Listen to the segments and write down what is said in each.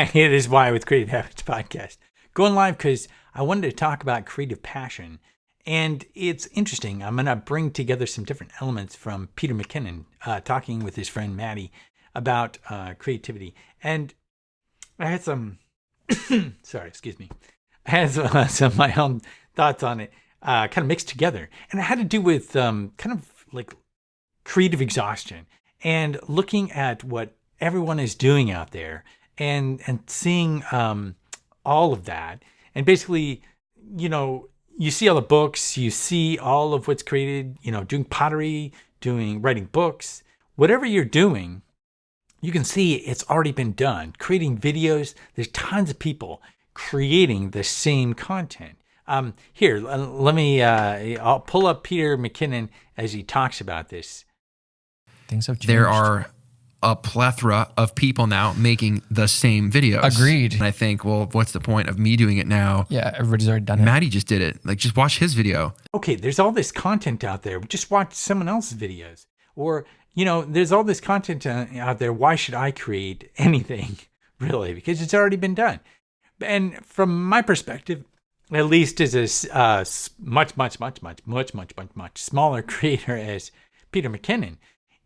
It is Why with Creative Habits podcast. Going live because I wanted to talk about creative passion. And it's interesting. I'm going to bring together some different elements from Peter McKinnon, talking with his friend Matti about creativity. And I had some, sorry, excuse me. I had some of my own thoughts on it, kind of mixed together. And it had to do with kind of like creative exhaustion and looking at what everyone is doing out there and seeing all of that. And basically, you see all the books, you see all of what's created, doing pottery, writing books, whatever you're doing, you can see it's already been done. Creating videos, there's tons of people creating the same content. Here, let me, I'll pull up Peter McKinnon as he talks about this. Things have changed. There are a plethora of people now making the same videos. Agreed. And I think, well, what's the point of me doing it now? Yeah, everybody's already done it. Matti just did it. Like, just watch his video. Okay, there's all this content out there. Just watch someone else's videos. Or, there's all this content out there. Why should I create anything, really? Because it's already been done. And from my perspective, at least as a much smaller creator as Peter McKinnon,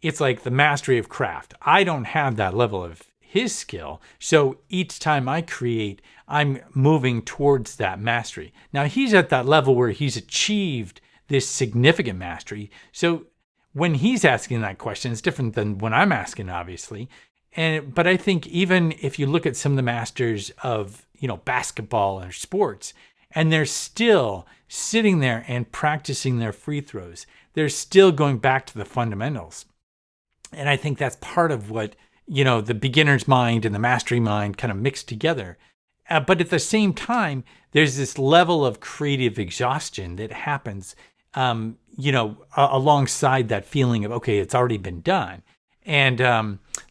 it's like the mastery of craft. I don't have that level of his skill. So each time I create, I'm moving towards that mastery. Now he's at that level where he's achieved this significant mastery. So when he's asking that question, it's different than when I'm asking, obviously. But I think even if you look at some of the masters of, basketball or sports, and they're still sitting there and practicing their free throws, they're still going back to the fundamentals. And I think that's part of what, the beginner's mind and the mastery mind kind of mixed together. But at the same time, there's this level of creative exhaustion that happens, alongside that feeling of, okay, it's already been done. And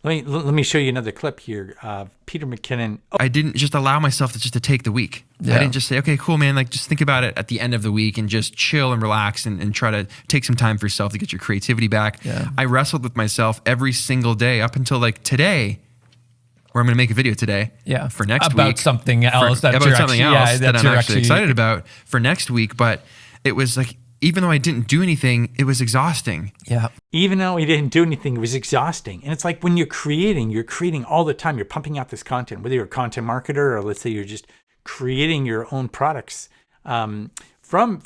let me show you another clip here. Peter McKinnon. I didn't just allow myself to take the week. Yeah. I didn't just say, okay, cool, man. Like, just think about it at the end of the week and just chill and relax and try to take some time for yourself to get your creativity back. Yeah. I wrestled with myself every single day up until like today, where I'm going to make a video today. Yeah. For next week. About something else that I'm actually excited about for next week. But it was like, even though I didn't do anything, it was exhausting. Yeah. Even though he didn't do anything, it was exhausting. And it's like when you're creating all the time. You're pumping out this content, whether you're a content marketer or let's say you're just creating your own products from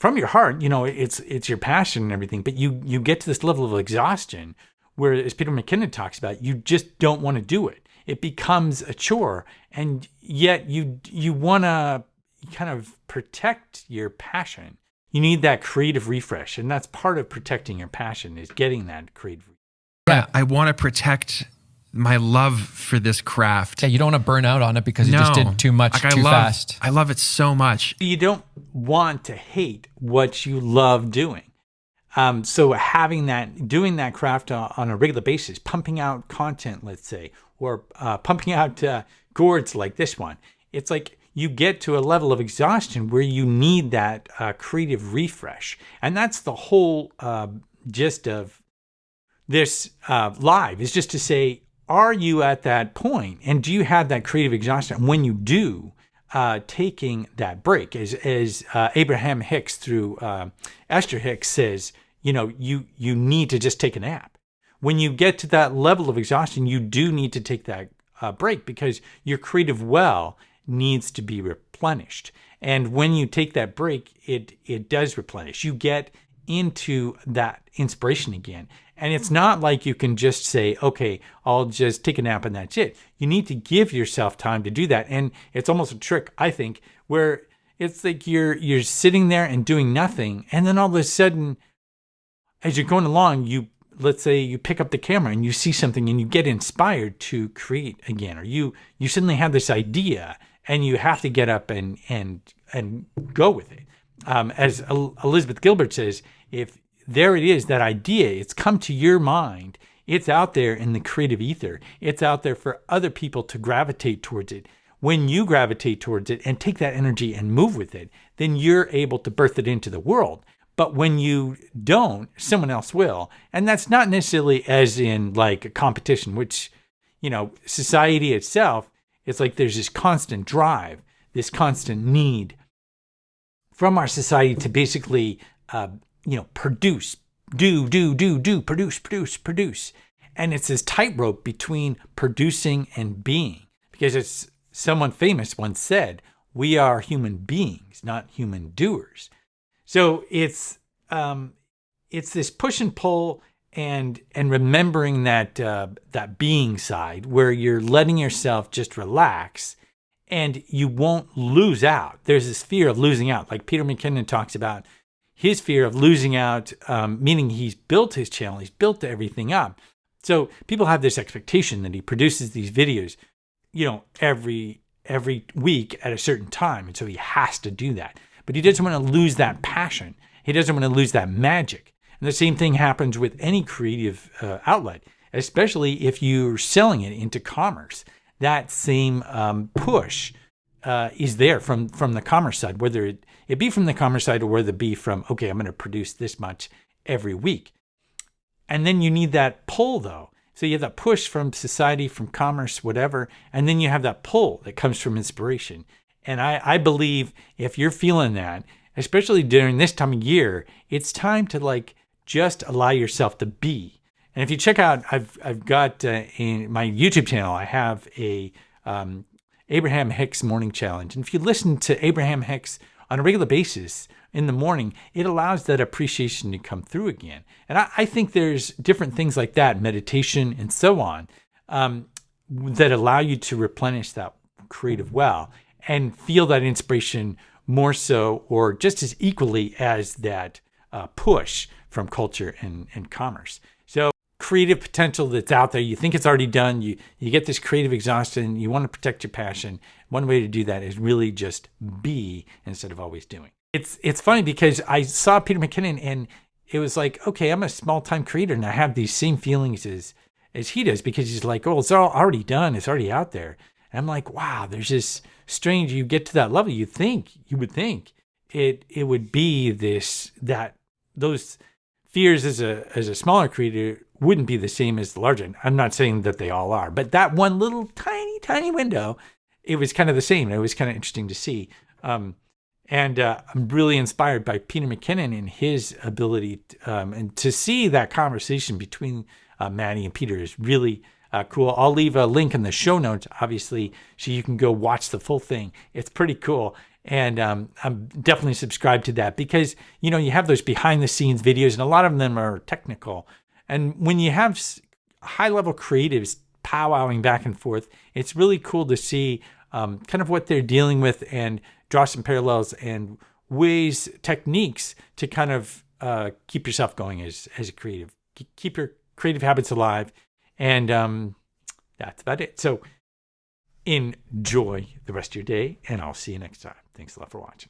your heart. It's your passion and everything. But you get to this level of exhaustion where, as Peter McKinnon talks about, you just don't want to do it. It becomes a chore, and yet you want to kind of protect your passion. You need that creative refresh, and that's part of protecting your passion is getting that creative refresh. Yeah, I want to protect my love for this craft. Yeah, you don't want to burn out on it because you just did too much fast. I love it so much. You don't want to hate what you love doing. So doing that craft on a regular basis, pumping out content, let's say, or pumping out gourds like this one, it's like you get to a level of exhaustion where you need that creative refresh. And that's the whole gist of this live, is just to say, are you at that point? And do you have that creative exhaustion? When you do, taking that break, as Abraham Hicks through Esther Hicks says, you need to just take a nap. When you get to that level of exhaustion, you do need to take that break because your creative well needs to be replenished. And when you take that break, it does replenish. You get into that inspiration again. And it's not like you can just say, okay, I'll just take a nap and that's it. You need to give yourself time to do that. And it's almost a trick, I think, where it's like you're sitting there and doing nothing. And then all of a sudden, as you're going along, let's say you pick up the camera and you see something and you get inspired to create again, or you suddenly have this idea and you have to get up and go with it. As Elizabeth Gilbert says, if there it is, that idea, it's come to your mind, it's out there in the creative ether, it's out there for other people to gravitate towards it. When you gravitate towards it and take that energy and move with it, then you're able to birth it into the world. But when you don't, someone else will. And that's not necessarily as in like a competition, which, society itself It's like there's this constant drive, this constant need from our society to basically, produce, produce. And it's this tightrope between producing and being, because as someone famous once said, we are human beings, not human doers. So it's this push and pull and remembering that being side where you're letting yourself just relax and you won't lose out. There's this fear of losing out. Like Peter McKinnon talks about his fear of losing out, meaning he's built his channel, he's built everything up. So people have this expectation that he produces these videos, every week at a certain time. And so he has to do that. But he doesn't want to lose that passion. He doesn't want to lose that magic. And the same thing happens with any creative outlet, especially if you're selling it into commerce. That same push is there from the commerce side, whether it be from the commerce side or whether it be from, okay, I'm going to produce this much every week. And then you need that pull, though. So you have that push from society, from commerce, whatever, and then you have that pull that comes from inspiration. And I believe if you're feeling that, especially during this time of year, it's time to just allow yourself to be. And if you check out, I've got in my YouTube channel, I have a Abraham Hicks morning challenge. And if you listen to Abraham Hicks on a regular basis in the morning, it allows that appreciation to come through again. And I think there's different things like that, meditation and so on, that allow you to replenish that creative well and feel that inspiration more so or just as equally as that push from culture and commerce. So creative potential that's out there, you think it's already done, you get this creative exhaustion, you want to protect your passion. One way to do that is really just be instead of always doing. It's funny because I saw Peter McKinnon and it was like, okay, I'm a small-time creator and I have these same feelings as he does, because he's like, oh, it's all already done, it's already out there. And I'm like, wow, there's this strange, you get to that level, you would think it would be those fears as a smaller creator wouldn't be the same as the larger. I'm not saying that they all are, but that one little tiny window, it was kind of the same. It was kind of interesting to see. And I'm really inspired by Peter McKinnon and his ability and to see that conversation between Matti and Peter is really cool. I'll leave a link in the show notes, obviously, so you can go watch the full thing. It's pretty cool. And I'm definitely subscribed to that because, you have those behind the scenes videos and a lot of them are technical. And when you have high-level creatives powwowing back and forth, it's really cool to see kind of what they're dealing with and draw some parallels and ways, techniques to kind of keep yourself going as a creative. Keep your creative habits alive. And that's about it. So enjoy the rest of your day, and I'll see you next time. Thanks a lot for watching.